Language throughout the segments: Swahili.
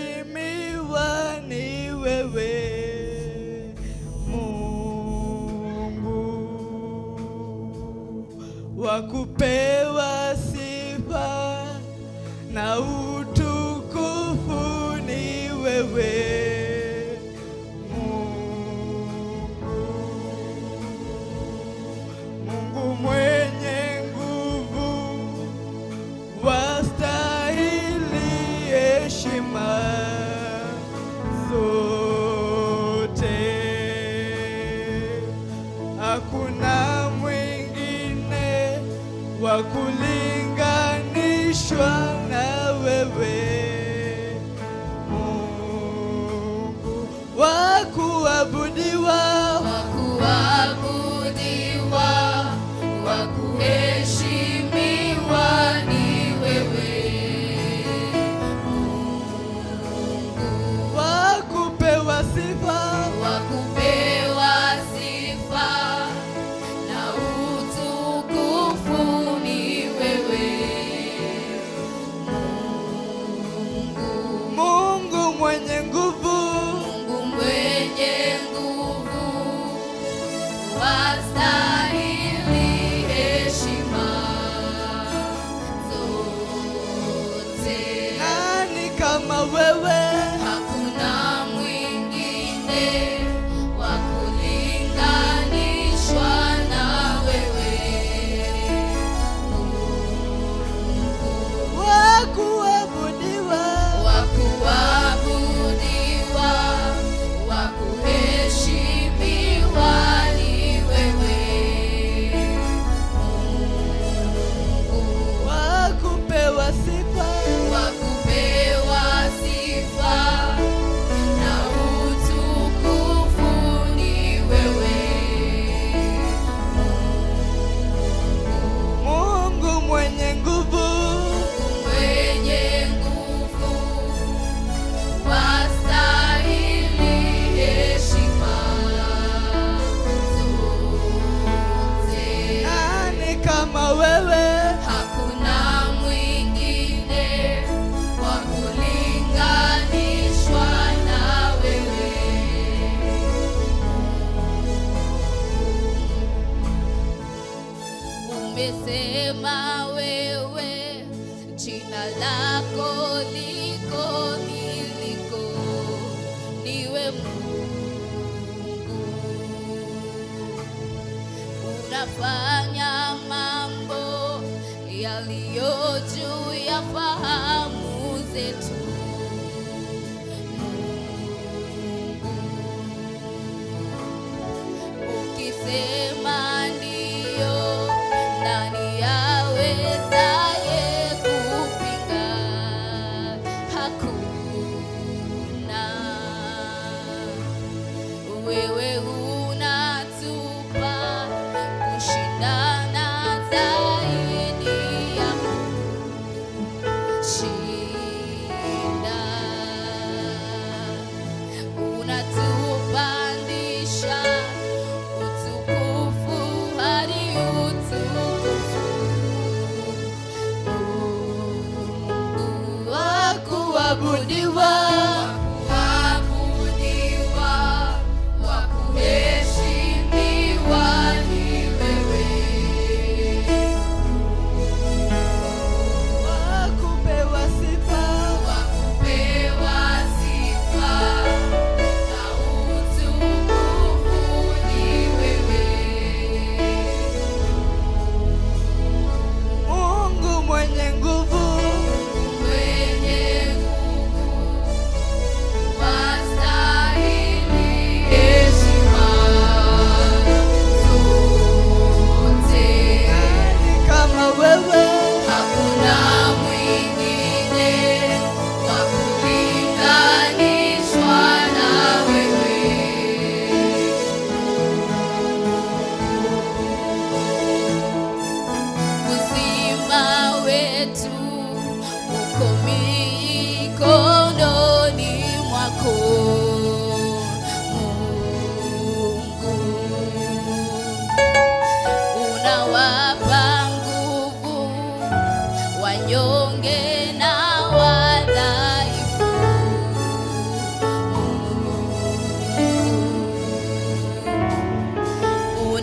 wakuheshimiwa ni wewe wakupewa sifa na utukufu ni wewe Mungu mwenye nguvu wastahili heshima zote hakuna wakulinganishwa na wewe Mungu wakuabudiwa wakuheshimiwa ni wewe Mungu wakupewa sifa na utukufu ni wewe Mungu mwenye nguvu wastahili heshima zote nani kama wewe hakuna mwingine wa kulinganishwa na wewe wakuabudiwa wakuheshimiwa ni wewe wakupewa sifa na utukufu ni wewe Mungu mwenye nguvu wastahili heshima zote nani kama wewe hakuna mwingine wa kulinganishwa na wewe umesema wewe jina lako liko niliko niwe Mungu unafanya mambo yaliyo juu ya fahamu zetu ukisema ndio nani awezaye kupinga hakuna wewe unatupa kushindana zaidi ya kushinda unatupandisha utukufu hadi utukufu wakuabudiwa wakuheshimiwa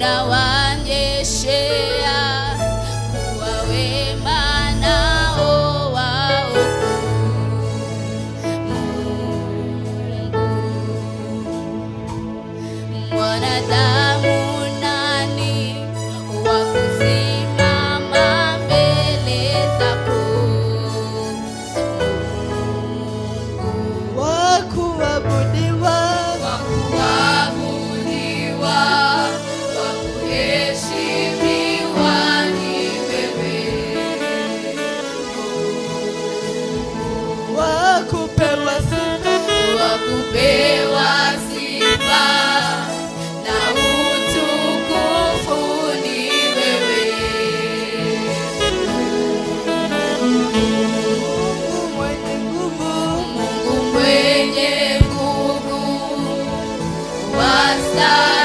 utawaonyeshea kuwa wema nao waovu. Mwanadamu nani wa kusimama mbele zako? wa kuabudiwa, Wa kuabudiwa, wa kuheshimiwa ni wewe. wa kupewa sifa, Wa kupewa sifa na utukufu ni wewe. Mungu mwenye nguvu, Mungu mwenye nguvu, wastahili